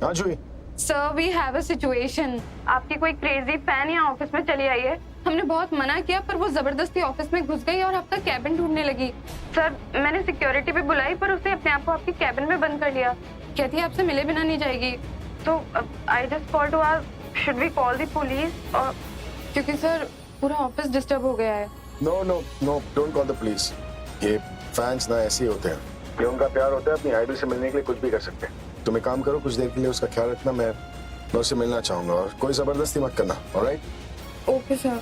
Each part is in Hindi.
हाँ Juhi. Sir we have a situation. आपकी कोई क्रेजी फैन यहाँ ऑफिस में चली आई है। हमने बहुत मना किया पर वो जबरदस्ती ऑफिस में घुस गई और आपका कैबिन ढूंढने लगी। सर मैंने सिक्योरिटी भी बुलाई पर उसने अपने आप को आपकी कैबिन में बंद कर लिया। कहती है आपसे मिले बिना नहीं जाएगी। तो I just call to ask should we call the police, और क्योंकि सर पूरा ऑफिस डिस्टर्ब हो गया है। No no no, don't call the police. ये फैंस ना ऐसे ही होते हैं, ये उनका प्यार होता है, अपनी आइडल से मिलने के लिए कुछ भी कर सकते हैं। तुम एक काम करो, कुछ देर के लिए उसका ख्याल रखना, मैं उससे मिलना चाहूंगा और कोई जबरदस्ती मत करना। ऑलराइट? Okay sir.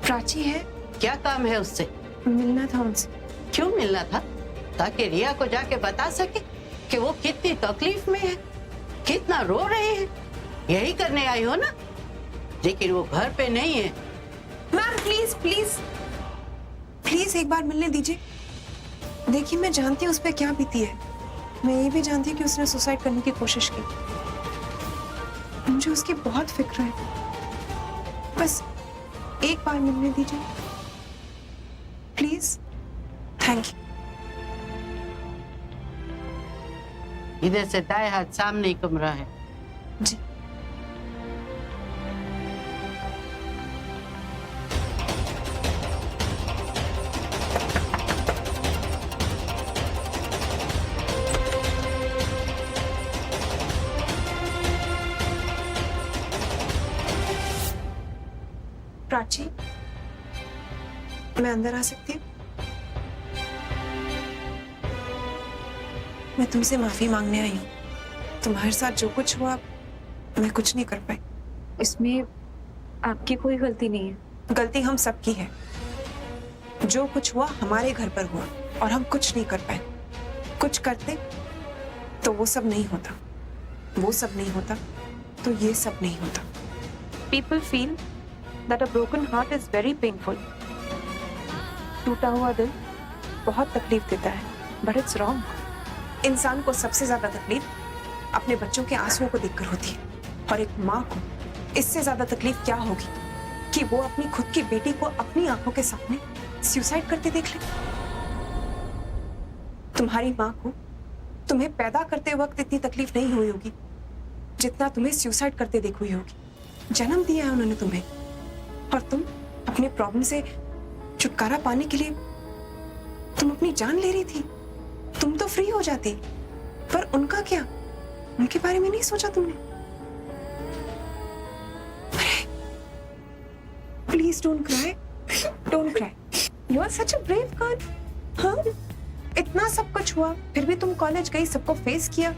प्राची है, क्या काम है उससे? मिलना था उनसे। क्यों मिलना था? ताकि रिया को जाके बता सके कि वो कितनी तकलीफ में है, कितना रो रहे हैं। यही करने आई हो ना? लेकिन वो घर पे नहीं है। मैम प्लीज प्लीज प्लीज एक बार मिलने दीजिए। देखिए मैं जानती हूँ उस पर क्या बीती है। मैं ये भी जानती हूँ कि उसने सुसाइड करने की कोशिश की। मुझे उसकी बहुत फिक्र है। बस एक बार मिलने दीजिए प्लीज। Thank you. इधर से दाएं हाथ सामने ही कमरा है। जी। प्राची, मैं अंदर आ सकती हूँ? मैं तुमसे माफी मांगने आई हूँ। तुम्हारे साथ जो कुछ हुआ मैं कुछ नहीं कर पाई। इसमें आपकी कोई गलती नहीं है। गलती हम सबकी है। जो कुछ हुआ हमारे घर पर हुआ और हम कुछ नहीं कर पाए। कुछ करते तो वो सब नहीं होता, वो सब नहीं होता तो ये सब नहीं होता। People feel that a broken heart is very painful. टूटा हुआ दिल बहुत तकलीफ देता है, but it's wrong. इंसान को सबसे ज्यादा तकलीफ अपने बच्चों के आंसुओं को देखकर होती है, और एक माँ को इससे ज्यादा तकलीफ क्या होगी कि वो अपनी खुद की बेटी को अपनी आंखों के सामने सुसाइड करते देख ले। तुम्हारी माँ को तुम्हें पैदा करते वक्त इतनी तकलीफ नहीं हुई होगी जितना तुम्हें सुसाइड करते देख हुई होगी। जन्म दिया है उन्होंने तुम्हें, और तुम अपने प्रॉब्लम से छुटकारा पाने के लिए तुम अपनी जान ले रही थी। तुम तो फ्री हो जाती, पर उनका क्या? उनके बारे में नहीं सोचा तुमने? Please don't cry, don't cry. You are such a brave girl. हाँ, इतना सब कुछ हुआ फिर भी तुम कॉलेज गई, सबको फेस किया।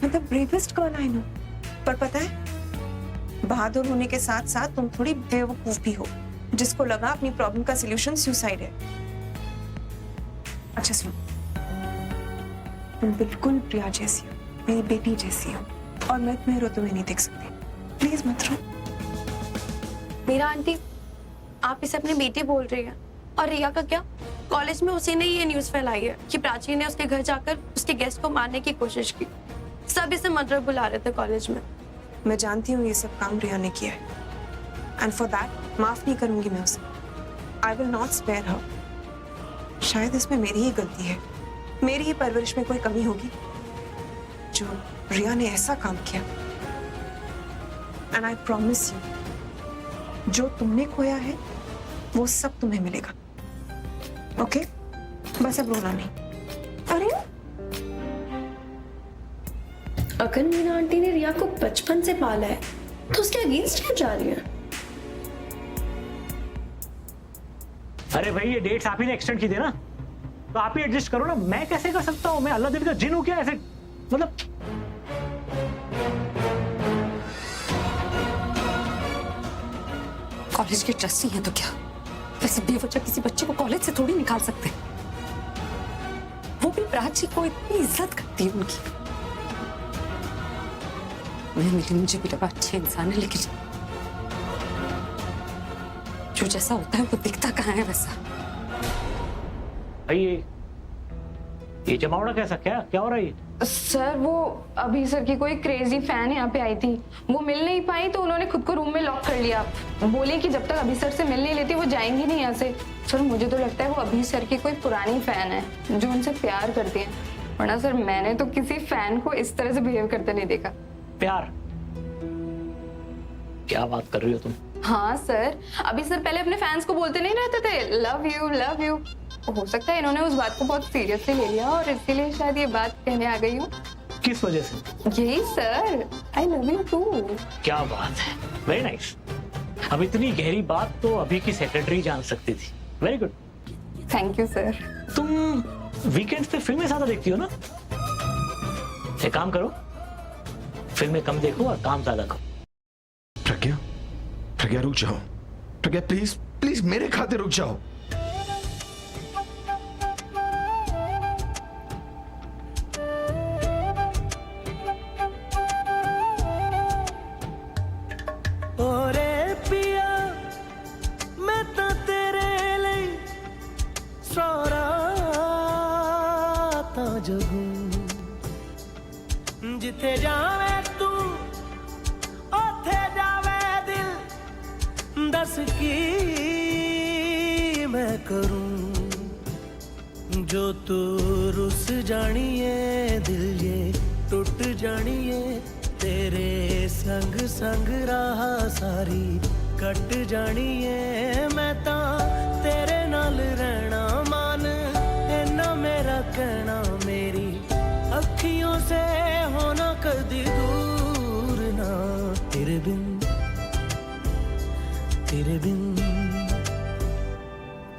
मतलब ब्रेवेस्ट गर्ल आई नो। पर पता है, बहादुर होने के साथ साथ तुम थोड़ी बेवकूफ भी हो, जिसको लगा अपनी प्रॉब्लम का सलूशन सुसाइड है। अच्छा सुनो, तुम बिल्कुल प्रिया जैसी हो, मेरी बेटी जैसी हो, और मैं तुम्हें रोते हुए नहीं देख सकती। प्लीज मत रो। मेरा आंटी, आप इसे अपनी बेटी बोल रही है, और रिया का क्या? कॉलेज में उसी ने ये न्यूज़ फैलाई है कि प्राची ने उसके घर जाकर उसके गेस्ट को मारने की कोशिश की। सब इसे मर्डर बुला रहे थे कॉलेज में। मैं जानती हूँ ये सब काम रिया ने किया है, एंड फॉर दैट माफ नहीं करूंगी मैं उसे। आई विल नॉट स्पेयर हर। शायद इसमें मेरी ही गलती है, मेरी ही परवरिश में कोई कमी होगी जो रिया ने ऐसा काम किया। एंड आई प्रॉमिस यू, जो तुमने खोया है वो सब तुम्हें मिलेगा। ओके? बस अब रोना नहीं। अरे अगर मीना आंटी ने रिया को बचपन से पाला है तो उसके अगेंस्ट क्यों जा रही है? अरे भाई, ये डेट्स आप ही ने एक्सटेंड की थी ना, तो आप ही एडजस्ट करो ना। मैं कैसे कर सकता हूँ? मैं अल्लाह दिल का जिन हूँ क्या? ऐसे मतलब कॉलेज के ट्रस्टी हैं तो क्या? वैसे बेवजह किसी बच्चे को कॉलेज से थोड़ी निकाल सकते। वो भी प्राची को इतनी इज्जत करती है उनकी। मुझे भी लगा अच्छे इंसान है, लेकिन जो जैसा होता है वो दिखता कहाँ है वैसा। भाई, ये जमावड़ा कैसा? क्या क्या हो रहा है? सर वो अभी सर की कोई क्रेजी फैन यहाँ पे आई थी, वो मिल नहीं पाई तो उन्होंने खुद को रूम में लॉक कर लिया। बोली कि जब तक अभी सर से मिल नहीं लेती वो जाएंगी नहीं यहाँ से। सर मुझे तो लगता है वो अभी सर की कोई पुरानी फैन है जो उनसे प्यार करती है, वरना सर मैंने तो किसी फैन को इस तरह से बिहेव करते नहीं देखा। प्यार? क्या बात कर रही हो तुम? हाँ सर, अभी सर पहले अपने फैंस को बोलते नहीं रहते थे लव यू लव यू, हो सकता है इन्होंने उस बात को बहुत सीरियसली ले लिया और इसीलिए शायद ये बात कहने आ गई हूँ। किस वजह से? यही sir, I love you too. क्या बात है, वेरी नाइस। अब इतनी गहरी बात तो अभी की सेक्रेटरी जान सकती थी। Very good. Thank you sir. तुम वीकेंड्स पे फिल्में ज्यादा देखती हो ना? एक काम करो, फिल्में कम देखो और काम ज्यादा करो। प्रज्ञा, प्रज्ञा रुक जाओ। प्रज्ञा प्लीज प्लीज मेरे खातिर रुक जाओ। ओरे पिया मैं तो तेरे लिए सोरा ता जगू जिथे जावे तू ओथे जावे दिल, दस की मैं करूं जो तू रुस जानिए दिल ये टूट जानिए, तेरे संग संग राह सारी कट जानिए, मैं ता तेरे नाल रहना मान इन्ना मेरा कहना, मेरी अखियों से होना कदी दूर ना, तेरे बिन तेरे बिन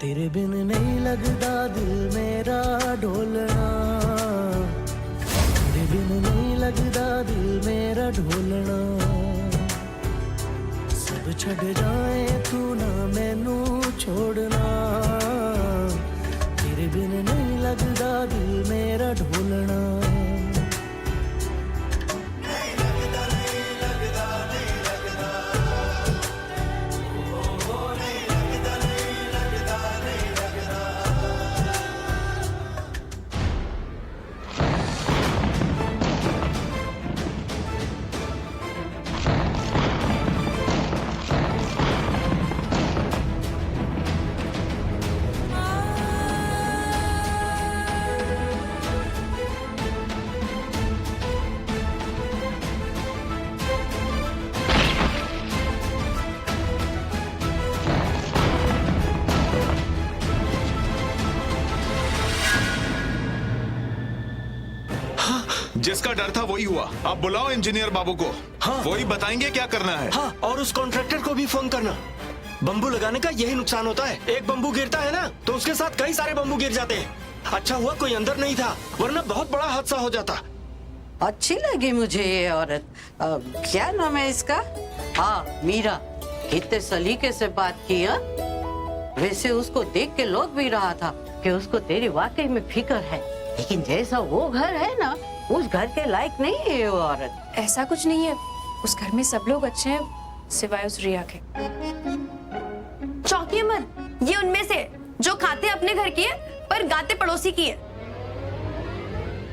तेरे बिन नहीं लगदा दिल मेरा ढोलना, तेरे बिन नहीं लगदा दिल मेरा ढोलना, सब छड़ जाए तू ना मैनू छोड़ना, तेरे बिन नहीं लगदा दिल मेरा ढोलना। जिसका डर था वही हुआ। आप बुलाओ इंजीनियर बाबू को। हाँ। वही बताएंगे क्या करना है। हाँ, और उस कॉन्ट्रैक्टर को भी फोन करना। बम्बू लगाने का यही नुकसान होता है, एक बम्बू गिरता है ना तो उसके साथ कई सारे बम्बू गिर जाते हैं। अच्छा हुआ कोई अंदर नहीं था, वरना बहुत बड़ा हादसा हो जाता। अच्छी लगी मुझे ये औरत। क्या नाम है इसका? हाँ, मीरा। कितने सलीके से बात की। हाँ? वैसे उसको देख के लग भी रहा था कि उसको तेरी वाकई में फिक्र है, लेकिन जैसा वो घर है ना, उस घर के लायक नहीं है वो औरत। ऐसा कुछ नहीं है, उस घर में सब लोग अच्छे हैं सिवाय उस रिया के। चौंकिए मत, ये उनमें से जो खाते अपने घर की है पर गाते पड़ोसी की है।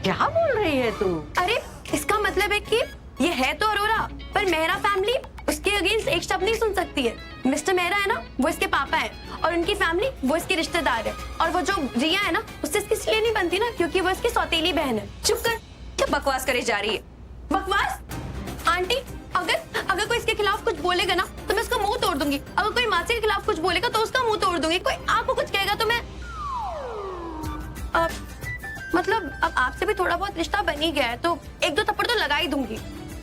क्या बोल रही है तू? अरे इसका मतलब है कि ये है तो अरोरा, पर मेहरा फैमिली उसके अगेंस्ट एक शब्द नहीं सुन सकती है। मिस्टर मेहरा है ना, वो इसके पापा है, और उनकी फैमिली वो इसके रिश्तेदार है, और वो जो रिया है ना, उससे इसकी इसलिए नहीं बनती ना क्योंकि वो इसकी सौतेली बहन है। चुप कर, क्या बकवास करे जा रही है? बकवास? आंटी, अगर कोई इसके खिलाफ कुछ बोलेगा ना तो मैं उसका मुंह तोड़ दूंगी। अगर कोई मासी के खिलाफ कुछ बोलेगा तो उसका मुंह तोड़ दूंगी। कोई आपको कुछ कहेगा तो मैं मतलब अब आपसे भी थोड़ा बहुत रिश्ता बन ही गया है तो एक दो थप्पड़ तो लगा ही दूंगी।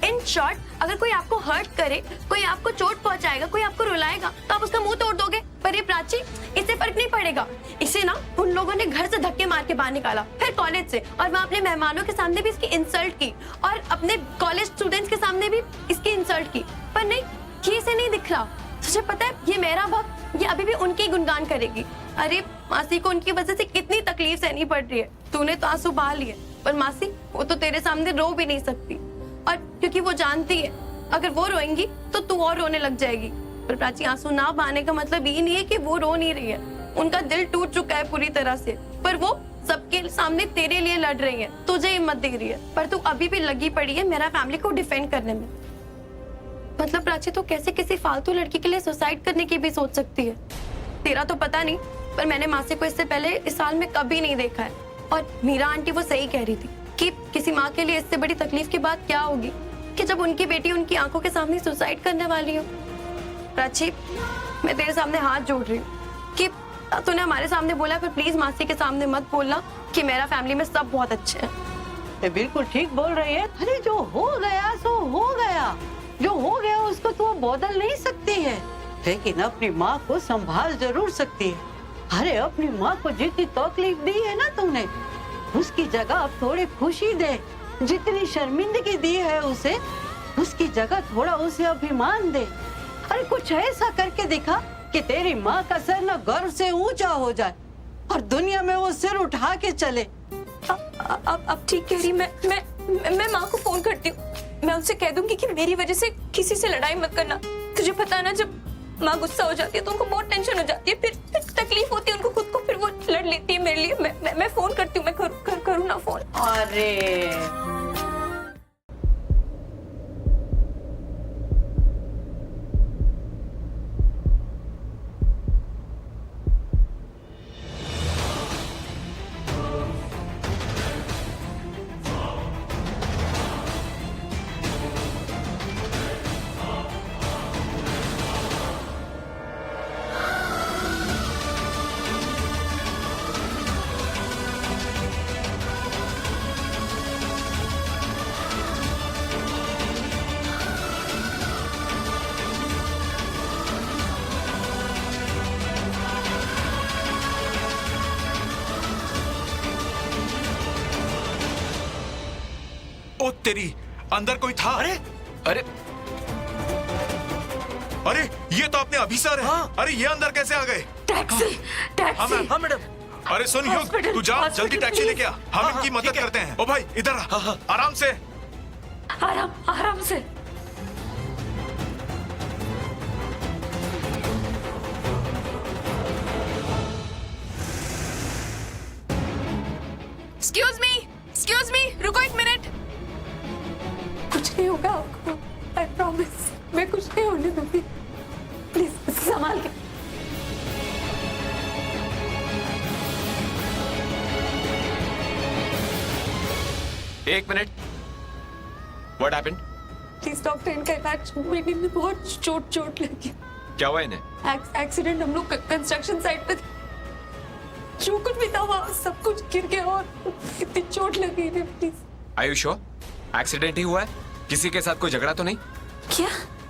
इन शॉर्ट, अगर कोई आपको हर्ट करे, कोई आपको चोट पहुंचाएगा, कोई आपको रुलाएगा तो आप उसका मुंह तोड़ दोगे। पर ये प्राची, इससे फर्क नहीं पड़ेगा। इसे ना उन लोगों ने घर से धक्के मार के बाहर निकाला, फिर कॉलेज से, और वहाँ अपने मेहमानों के सामने भी इसकी इंसल्ट की, और अपने कॉलेज स्टूडेंट्स के सामने भी इसकी इंसल्ट की। पर नहीं, ये इसे नहीं दिख रहा। तुझे पता है, ये मेरा भक्त, ये अभी भी उनके गुणगान करेगी। अरे मासी को उनकी वजह से कितनी तकलीफ सहनी पड़ रही है। तूने तो आंसू बहा लिए, पर मासी वो तो तेरे सामने रो भी नहीं सकती, और क्योंकि वो जानती है अगर वो रोएंगी तो तू और रोने लग जाएगी। पर प्राची, आंसू ना बहाने का मतलब ये नहीं है कि वो रो नहीं रही है। उनका दिल टूट चुका है पूरी तरह से, पर वो सबके सामने तेरे लिए लड़ रही है, तुझे हिम्मत दे रही है, पर तू अभी भी लगी पड़ी है मेरा फैमिली को डिफेंड करने में। मतलब प्राची, तू कैसे किसी फालतू लड़की के लिए सुसाइड करने की भी सोच सकती है? तेरा तो पता नहीं, पर मैंने मासी को इससे पहले इस साल में कभी नहीं देखा है। और मीरा आंटी वो सही कह रही थी कि किसी माँ के लिए इससे बड़ी तकलीफ की बात क्या होगी कि जब उनकी बेटी उनकी आंखों के सामने सुसाइड करने वाली हो। प्राची, मैं तेरे सामने हाथ जोड़ रही हूँ कि तूने हमारे सामने बोला, पर प्लीज मासी के सामने मत बोलना कि मेरा फैमिली में सब बहुत अच्छे हैं। ये बिल्कुल ठीक बोल रही है। अरे जो हो गया सो हो गया, जो हो गया उसको तो बदल नहीं सकती है, लेकिन अपनी माँ को संभाल जरूर सकती है। अरे अपनी माँ को जितनी तकलीफ दी है ना तूने, उसकी जगह अब थोड़ी खुशी दे। जितनी शर्मिंदगी दी है उसे, उसकी जगह थोड़ा उसे अभिमान दे। अरे कुछ ऐसा करके दिखा कि तेरी माँ का सर न गर्व से ऊंचा हो जाए और दुनिया में वो सिर उठा के चले। अब ठीक कह रही। मैं माँ को फोन करती हूँ। मैं उनसे कह दूंगी कि मेरी वजह से किसी से लड़ाई मत करना। तुझे पता है ना, जब माँ गुस्सा हो जाती है तो उनको बहुत टेंशन हो जाती है, फिर तकलीफ होती है उनको खुद को, फिर वो लड़ लेती है मेरे लिए। मैं फोन करती हूँ। मैं करूँ ना फोन? अरे ओ तेरी, अंदर कोई था? अरे अरे अरे, ये तो अपने अभी सर है। हाँ। अरे ये अंदर कैसे आ गए? टैक्सी हाँ मैम। हाँ मैडम। अरे सुन युग, तू जा जल्दी टैक्सी लेके आ, हम हाँ, इनकी हाँ, मदद ठीक है। करते हैं। ओ भाई इधर आ, हाँ, हाँ। आराम से। आराम से। एक्सक्यूज मी, रुको एक मिनट। कुछ नहीं होगा आपको, आई प्रॉमिस। मैं कुछ नहीं होने दूंगी। प्लीज संभाल के। एक minute. What happened? Please doctor, इनका इलाज। मेरी में बहुत चोट लगी। क्या हुआ इन्हें? एक्सीडेंट, हम लोग कंस्ट्रक्शन साइट पे थे। जो कुछ भी था वहाँ सब कुछ गिर गया और इतनी चोट लगी इन्हें। Please. Are you sure? Accident ही हुआ है? किसी के साथ कोई झगड़ा तो नहीं? क्या?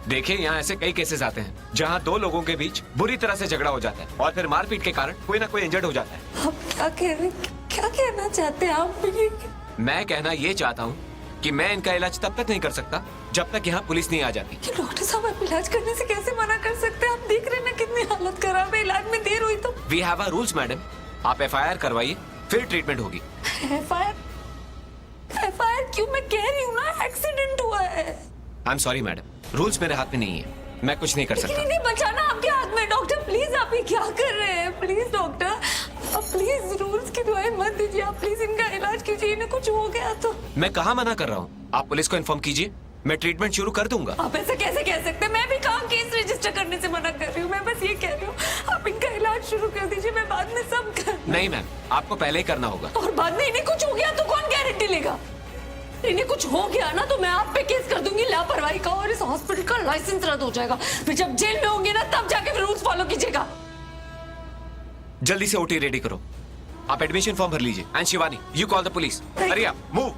देखिए यहाँ ऐसे कई केसेस आते हैं जहाँ दो लोगों के बीच बुरी तरह से झगड़ा हो जाता है और फिर मारपीट के कारण कोई ना कोई इंजर्ड हो जाता है। आप क्या कह रहे हैं? क्या कहना चाहते हैं आप? मैं कहना ये चाहता हूँ कि मैं इनका इलाज तब तक नहीं कर सकता जब तक यहाँ पुलिस नहीं आ जाती। कि डॉक्टर साहब, आप इलाज करने से कैसे मना कर सकते हैं? आप देख रहे हैं ना कितनी हालत खराब है, इलाज में देर हुई तो। We have a rules madam. आप FIR करवाइए, फिर ट्रीटमेंट होगी। FIR क्यों? मैं कह रही हूँ ना, एक्सीडेंट हुआ है। I am sorry madam, rules मेरे हाथ में नहीं है, मैं कुछ नहीं कर सकता। नहीं, बचाना आपके हाथ में। डॉक्टर प्लीज, आप ये क्या कर रहे हैं? प्लीज डॉक्टर, आप प्लीज रूल्स की दुआएं मत दीजिए। आप प्लीज इनका इलाज कीजिए, इन्हें कुछ हो गया तो। मैं कहाँ मना कर रहा हूँ, आप पुलिस को इन्फॉर्म कीजिए, मैं ट्रीटमेंट शुरू कर दूंगा। आप ऐसे कैसे कह सकते हैं? मैं भी कहाँ केस रजिस्टर करने से मना कर रही हूँ। मैं बस ये कह रही हूँ, आप इनका इलाज शुरू कर दीजिए, मैं बाद में सब कर। नहीं मैम, आपको पहले ही करना होगा। और बाद में इन्हें कुछ हो गया तो कौन गारंटी लेगा? इन्हें कुछ हो गया ना तो मैं आप पे केस कर दूंगी लापरवाही का, और इस हॉस्पिटल का लाइसेंस रद्द हो जाएगा। फिर जब जेल में होंगे ना तब जाके फिर रूल्स फॉलो कीजिएगा। जल्दी से OT रेडी करो, आप एडमिशन फॉर्म भर लीजिए। And Shivani, you call the police. Hurry up, move.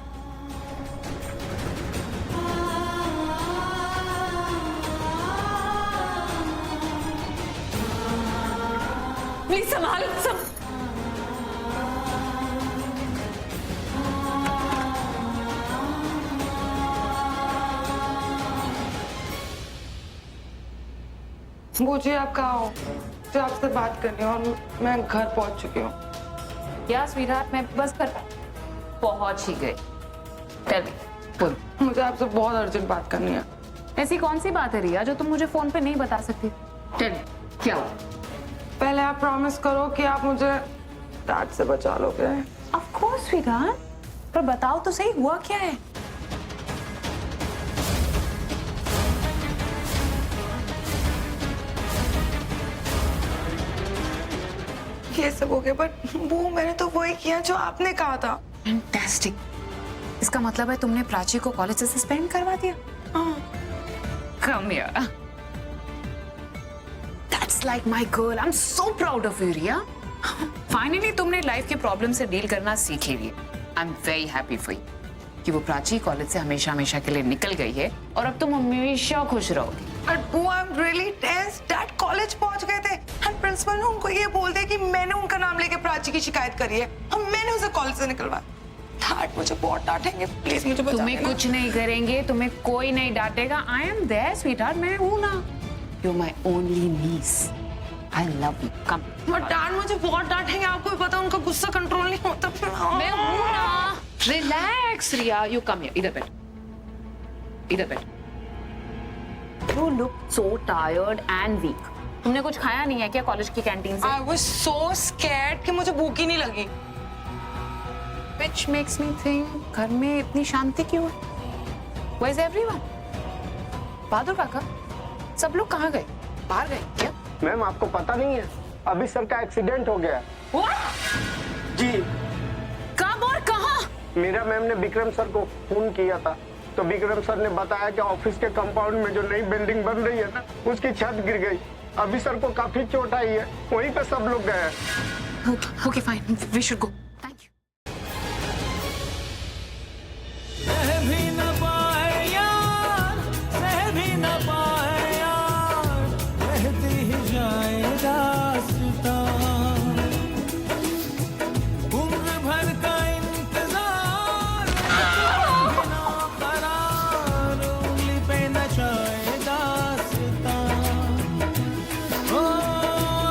Please संभाल सब। मुझे आप कहाँ हो? मुझे आपसे बात करनी है और मैं घर पहुंच चुकी हूँ। या स्वीटहार्ट, मैं बस कर पहुंच ही गई। टेल मी, बोल। मुझे आपसे बहुत अर्जेंट बात करनी है। ऐसी कौन सी बात है रिया जो तुम मुझे फोन पे नहीं बता सकती? टेल मी, क्या? पहले आप प्रॉमिस करो कि आप मुझे डैड से बचा लोगे? ऑफ कोर्स स्वीटहार्ट, पर बताओ तो सही हुआ क्या है? ये सब हो गया, बट वो मैंने तो वही किया जो आपने कहा था। फैंटास्टिक। इसका मतलब है तुमने प्राची को कॉलेज से सस्पेंड करवा दिया? हाँ। Come here. That's like my girl. I'm so proud of you, Riya. Finally, तुमने लाइफ के प्रॉब्लम से डील करना सीख ही लिया। I'm very happy for you कि वो प्राची कॉलेज से हमेशा हमेशा के लिए निकल गई है और अब तुम हमेशा खुश रहोगी। But I'm really tense. Dad college पहुंच गए थे और प्रिंसिपल ने उनको ये बोल दिया कि मैंने उनका नाम लेके प्राची की शिकायत करी है और मैंने उसे कॉलेज से निकलवाया। डैड मुझे बहुत डांटेंगे, प्लीज मुझे बचा तुम्हें कुछ नहीं करेंगे, तुम्हें कोई नहीं डांटेगा। आई एम देयर स्वीटहार्ट, मैं हूं ना। You are my only niece, I love you. Come. But dad मुझे बहुत डांटेंगे, आपको भी पता उनका गुस्सा कंट्रोल नहीं होता। मैं हूं ना। Relax Riya, you come here, इधर बैठ, इधर बैठ। You look so tired and weak. तुमने कुछ खाया नहीं है क्या कॉलेज की कैंटीन से? आई वाज सो स्कैर्ड कि मुझे भूख ही नहीं लगी। Which makes me think घर में इतनी शांति क्यों है? Where's everyone? बहादुर काका, सब लोग कहाँ गए? बाहर गए क्या? मैम आपको पता नहीं है, अभी सर का एक्सीडेंट हो गया। What? जी। कब और कहाँ? मेरा मैम ने विक्रम सर को फोन किया था, तो विक्रम सर ने बताया कि ऑफिस के कंपाउंड में जो नई बिल्डिंग बन रही है ना, उसकी छत गिर गई। अभी सर को काफी चोट आई है, वहीं पे सब लोग गए हैं। Okay, fine. We should go. Thank you. भी न पाए यार, सह भी न पाए यार, रहती ही जाए दास्तां। उम्र भर का इंतजार, बिना करार, उंगली पे नचाए दास्तां। ओ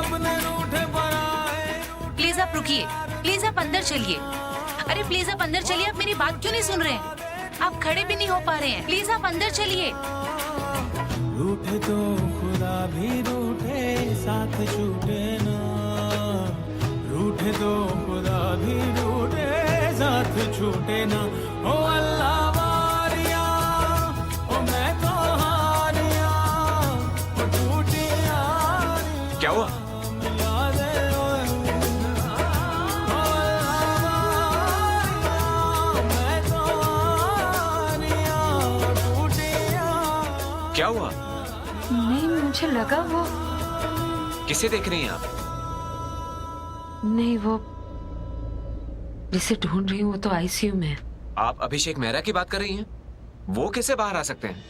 अपने रूठे पर आए। प्लीज आप रुकिए, प्लीज आप अंदर चलिए। अरे प्लीज आप अंदर चलिए, आप मेरी बात क्यों नहीं सुन रहे हैं? आप खड़े भी नहीं हो पा रहे हैं। प्लीज आप अंदर चलिए। रूठे तो खुदा भी रूठे, साथ छूटे ना। रूठे तो खुदा भी रूठे, साथ छूटे ना। ओ अल्लाह वारिया, ओ मैं तो हारिया, ओ टूटी यारी। क्या हुआ? मिला दे क्या हुआ? नहीं, मुझे लगा वो किसे देख रही हैं आप? नहीं, वो जिसे ढूंढ रही हूँ वो तो आईसीयू में है। आप अभिषेक मेहरा की बात कर रही हैं? वो कैसे बाहर आ सकते हैं?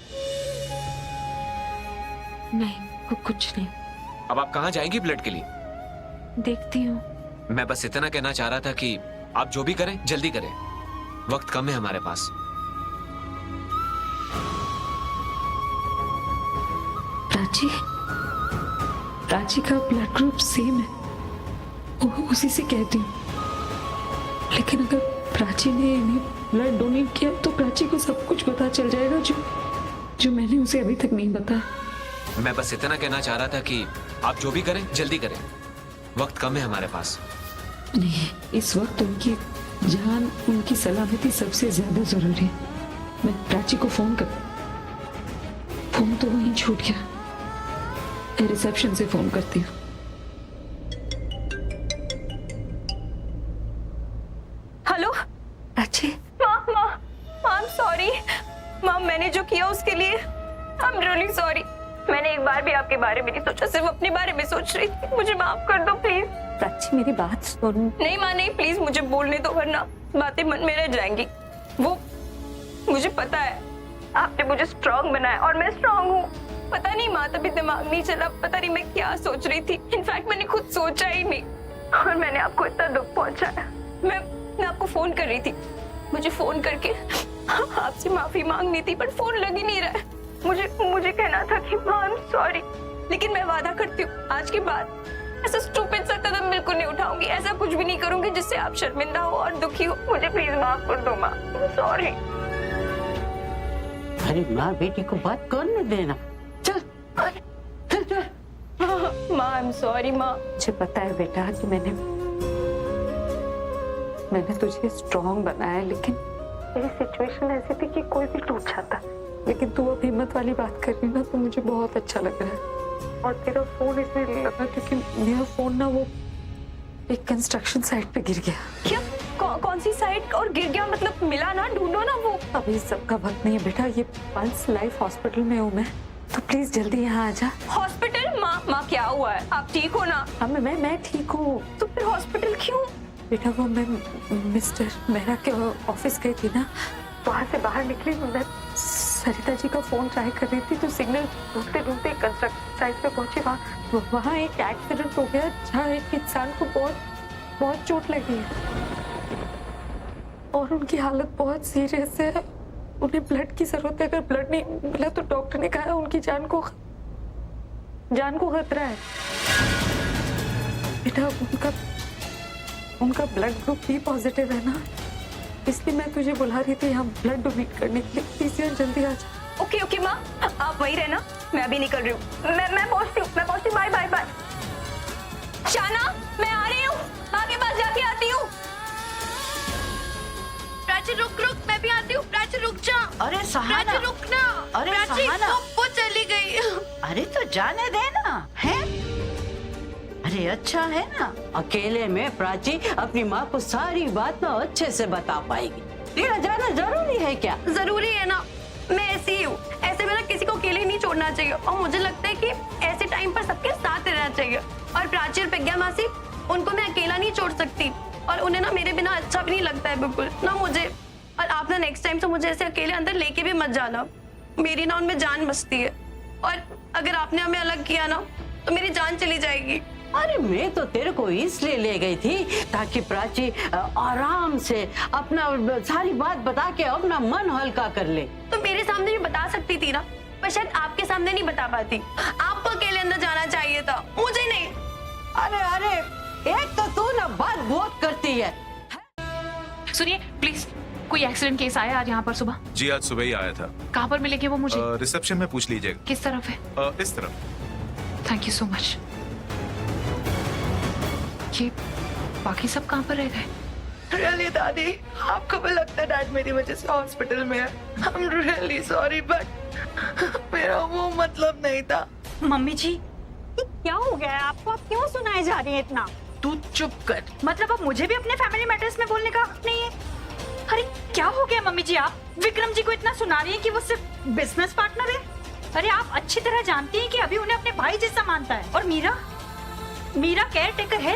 नहीं, कुछ नहीं। अब आप कहाँ जाएंगी ब्लड के लिए? देखती हूँ। मैं बस इतना कहना चाह रहा था कि आप जो भी करें जल्दी करें, वक्त कम है हमारे पास। प्राची का ब्लड ग्रुप सेम है, उसी से कहती हूँ। लेकिन अगर प्राची ने इन्हें ब्लड डोनेट किया तो प्राची को सब कुछ पता चल जाएगा जो मैंने उसे अभी तक नहीं बताया। मैं बस इतना कहना चाह रहा था कि आप जो भी करें जल्दी करें, वक्त कम है हमारे पास। नहीं, इस वक्त उनकी जान, उनकी सलामती सबसे ज्यादा जरूरी है। मैं प्राची को फोन तो वहीं छूट गया। मैं रिसेप्शन से फोन करती हूँ। हेलो प्राची। माँ, आई एम सॉरी। माँ, मैंने जो किया उसके लिए आई एम रियली सॉरी। मैंने एक बार भी आपके बारे में नहीं सोचा, सिर्फ अपने बारे में सोच रही थी। मुझे माफ कर दो प्लीज। प्राची, मेरी बात सुन। नहीं माँ, नहीं, प्लीज मुझे बोलने दो, वरना बातें मन में रह जाएंगी। वो मुझे पता है, आपने मुझे स्ट्रांग बनाया और मैं स्ट्रांग हूँ। पता नहीं माँ, तभी दिमाग नहीं चला, पता नहीं मैं क्या सोच रही थी। इनफैक्ट मैंने खुद सोचा ही नहीं और मैंने आपको इतना दुख पहुंचाया। मैं आपको फोन कर रही थी, मुझे फोन करके आपसे माफी मांगनी थी, पर फोन लग ही नहीं रहा है। मुझे कहना था कि माँ आई एम सॉरी, लेकिन मैं वादा करती हूँ आज के बाद ऐसा स्टूपिड सा कदम बिल्कुल नहीं उठाऊंगी। ऐसा कुछ भी नहीं करूंगी जिससे आप शर्मिंदा हो और दुखी हो। मुझे प्लीज माफ कर दो माँ, सॉरी। अरे माँ बेटी को बात करने देना। चल चल चल। माँ आई एम सॉरी माँ। मुझे पता है बेटा कि मैंने मैंने तुझे स्ट्रॉन्ग बनाया, लेकिन मेरी सिचुएशन ऐसी थी कि कोई भी टूट जाता। लेकिन तू अब हिम्मत वाली बात कर रही ना, तो मुझे बहुत अच्छा लग रहा है। और तेरा फोन इसलिए लगा क्योंकि मेरा फोन ना वो एक कंस्ट्रक्शन साइट पे गिर गया। क्या? कौन सी साइट? और गिर गया मतलब मिला ना? ढूंढो ना वो। अभी सबका वक्त नहीं है बेटा, ये पल्स लाइफ हॉस्पिटल में हूँ मैं, तो प्लीज जल्दी यहाँ आ जा। हॉस्पिटल? माँ क्या हुआ है? आप ठीक हो ना? हाँ मैं ठीक हूँ। तो फिर हॉस्पिटल क्यों? बेटा वो मैं मिस्टर मेहरा के ऑफिस गई थी ना, वहाँ से बाहर निकली, मैं सरिता जी का फोन ट्राई कर रही थी, तो सिग्नल ढूंढते ढूंढते कंस्ट्रक्शन साइट पे पहुंची। वहाँ एक एक्सीडेंट हो गया जहाँ एक इंसान को बहुत चोट लगी है और उनकी हालत बहुत सीरियस है। उन्हें ब्लड की जरूरत है, अगर ब्लड नहीं मिला तो डॉक्टर ने कहा उनकी जान को खतरा है। बेटा उनका ब्लड ग्रुप भी पॉजिटिव है ना, इसलिए मैं तुझे बुला रही थी यहाँ ब्लड डोनेट करने के लिए। प्लीज यार जल्दी आ जा। ओके माँ, आप वही रहना, मैं अभी निकल रही हूँ। मैं पहुँचती हूँ। बाय। शाना, मैं आ रही हूँ, माँ के पास जाके आती हूँ। प्राची रुक, मैं भी आती हूँ। प्राची रुक जा। अरे सहाना, प्राची रुक ना। अरे प्राची, सहाना, वो चली गई। अरे तो जाने देना है। अरे अच्छा है ना, अकेले में प्राची अपनी माँ को सारी बात ना अच्छे से बता पाएगी। तेरा जाना जरूरी है क्या? जरूरी है ना, मैं ऐसी ही हूँ। ऐसे में ना किसी को अकेले नहीं छोड़ना चाहिए, और मुझे लगता है कि ऐसे टाइम पर सबके साथ रहना चाहिए। और प्राची और प्रज्ञा मासी, उनको मैं अकेला नहीं छोड़ सकती, और उन्हें ना मेरे बिना अच्छा भी नहीं लगता है बिल्कुल ना मुझे। और आप ना नेक्स्ट टाइम से मुझे ऐसे अकेले अंदर लेके भी मत जाना, मेरी ना उनमें जान बसती है, और अगर आपने हमें अलग किया ना तो मेरी जान चली जाएगी। अरे मैं तो तेरे को इसलिए ले गई थी ताकि प्राची आराम से अपना सारी बात बता के अपना मन हल्का कर ले। तो मेरे सामने भी बता सकती थी ना, पर शायद आपके सामने नहीं बता पाती। आपको अकेले अंदर जाना चाहिए था, मुझे नहीं। अरे एक तो तू ना बात बहुत करती है। सुनिए प्लीज, कोई एक्सीडेंट केस आया आज यहाँ पर सुबह? जी आज सुबह ही आया था। कहाँ पर मिलेंगे वो मुझे? रिसेप्शन में पूछ लीजिएगा। किस तरफ है? इस तरफ। Thank you so much. ये बाकी सब कहाँ पर रह गए? रियली दादी, आपको भी लगता है डैड मेरी वजह से हॉस्पिटल में है? I am really sorry, but मेरा वो मतलब नहीं था। मम्मी जी, क्या हो गया है आपको? आप क्यों सुनाए जा रही है इतना? तू चुप कर। मतलब अब मुझे भी अपने फैमिली मैटर्स में बोलने का हक नहीं है? अरे क्या हो गया मम्मी जी, आप विक्रम जी को इतना सुना रही हैं कि वो सिर्फ बिजनेस पार्टनर है? अरे आप अच्छी तरह जानती हैं कि अभी उन्हें अपने भाई जैसा मानता है। और मीरा केयर टेकर है,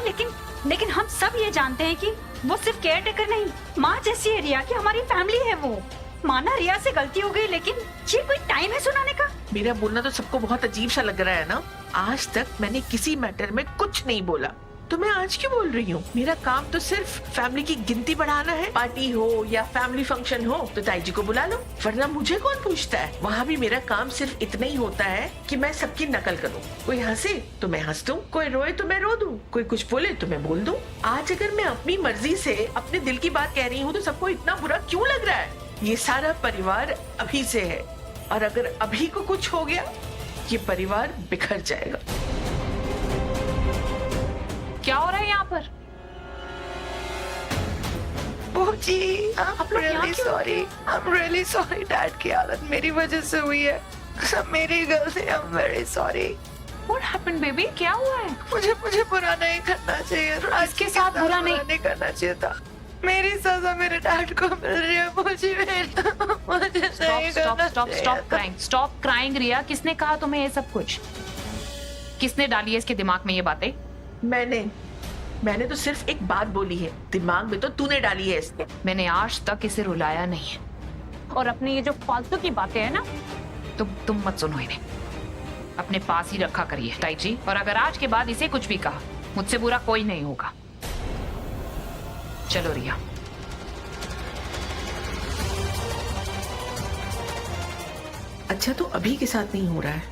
लेकिन हम सब ये जानते हैं कि वो सिर्फ केयर टेकर नहीं, माँ जैसी है रिया की, हमारी फैमिली है वो। माना रिया से गलती हो गई, लेकिन ये कोई टाइम है सुनाने का? मेरा बोलना तो सबको बहुत अजीब सा लग रहा है ना। आज तक मैंने किसी मैटर में कुछ नहीं बोला, तो मैं आज क्यों बोल रही हूँ? मेरा काम तो सिर्फ फैमिली की गिनती बढ़ाना है। पार्टी हो या फैमिली फंक्शन हो तो ताई जी को बुला लो, वरना मुझे कौन पूछता है। वहाँ भी मेरा काम सिर्फ इतना ही होता है कि मैं सबकी नकल करूँ। कोई हंसे तो मैं हंस दूं, कोई रोए तो मैं रो दूं, कोई कुछ बोले तो मैं बोल दूं। आज अगर मैं अपनी मर्जी से अपने दिल की बात कह रही हूँ तो सबको इतना बुरा क्यों लग रहा है? ये सारा परिवार अभी से है, और अगर अभी को कुछ हो गया ये परिवार बिखर जाएगा। क्या हो रहा है यहाँ पर? जी, I'm really sorry डैड की हालत मेरी वजह से हुई है, सब मेरी गलती है। I'm very sorry। What happened baby? क्या हुआ है? मुझे बुरा नहीं करना चाहिए। इसके साथ बुरा नहीं करना चाहिए था। मेरी सजा मेरे डैड को मिल रही है, मुझे नहीं करना चाहिए। Stop crying रिया। किसने कहा तुम्हें ये सब कुछ? किसने डाली है इसके दिमाग में ये बातें? मैंने तो सिर्फ एक बात बोली है, दिमाग में तो तूने डाली है इसके। मैंने आज तक इसे रुलाया नहीं है, और अपनी ये जो फालतू की बातें है ना, तुम मत सुनो इन्हें, अपने पास ही रखा करिए ताई जी। और अगर आज के बाद इसे कुछ भी कहा, मुझसे बुरा कोई नहीं होगा। चलो रिया। अच्छा तो अभी के साथ नहीं हो रहा है,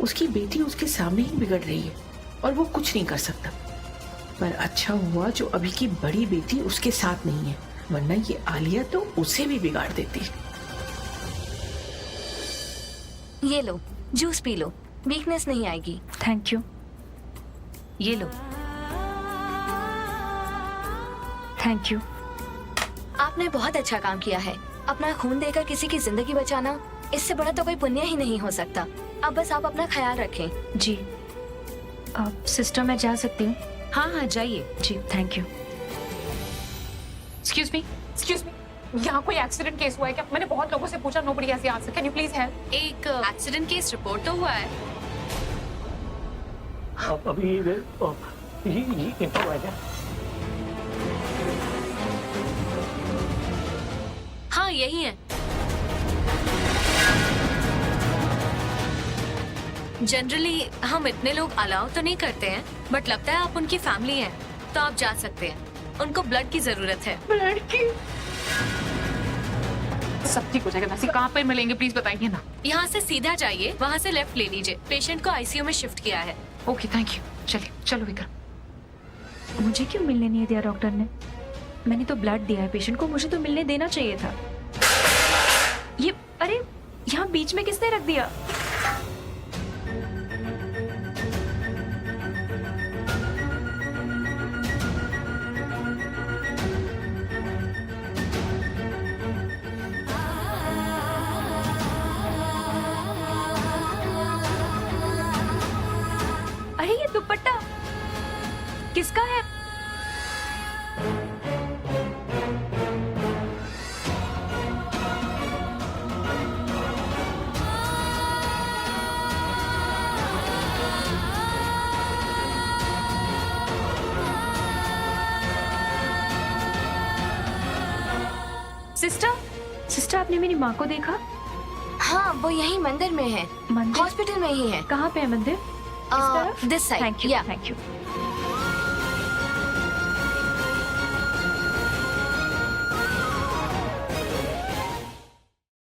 उसकी बेटी उसके सामने ही बिगड़ रही है और वो कुछ नहीं कर सकता। पर अच्छा हुआ जो अभी की बड़ी बेटी उसके साथ नहीं है, वरना ये आलिया तो उसे भी बिगाड़ देती। ये लो जूस पी लो, वीकनेस नहीं आएगी। Thank you. ये लो। Thank you. आपने बहुत अच्छा काम किया है। अपना खून देकर किसी की जिंदगी बचाना, इससे बड़ा तो कोई पुण्य ही नहीं हो सकता। अब बस आप अपना ख्याल रखें। जी सिस्टर, मैं जा सकती हूँ? हाँ हाँ जाइए। जी थैंक यू। एक्सक्यूज मी, यहाँ कोई एक्सीडेंट केस हुआ है क्या? मैंने बहुत लोगों से पूछा, nobody has the answer. Can you please help? एक एक्सीडेंट केस रिपोर्ट तो हुआ है। अभी ये info है क्या? हाँ यही है। जनरली हम इतने लोग अलाउ तो नहीं करते हैं, बट लगता है आप उनकी फैमिली हैं, तो आप जा सकते हैं। उनको ब्लड की जरूरत है। ब्लड की? सब ठीक हो जाएगा नासी। कहाँ पर मिलेंगे प्लीज बताइए ना। यहाँ से सीधा जाइए, वहाँ से लेफ्ट ले लीजिए। पेशेंट को आईसीयू में शिफ्ट किया है। Okay thank you. चलिए चलो विक्रम। मुझे क्यों मिलने नहीं दिया डॉक्टर ने? मैंने तो ब्लड दिया है पेशेंट को, मुझे तो मिलने देना चाहिए था। ये अरे यहाँ बीच में किसने रख दिया? अरे ये दुपट्टा किसका है? सिस्टर आपने मेरी माँ को देखा? हाँ, वो यही मंदिर में है। मंदिर? हॉस्पिटल में ही है। कहाँ पे है मंदिर? This side. Thank you.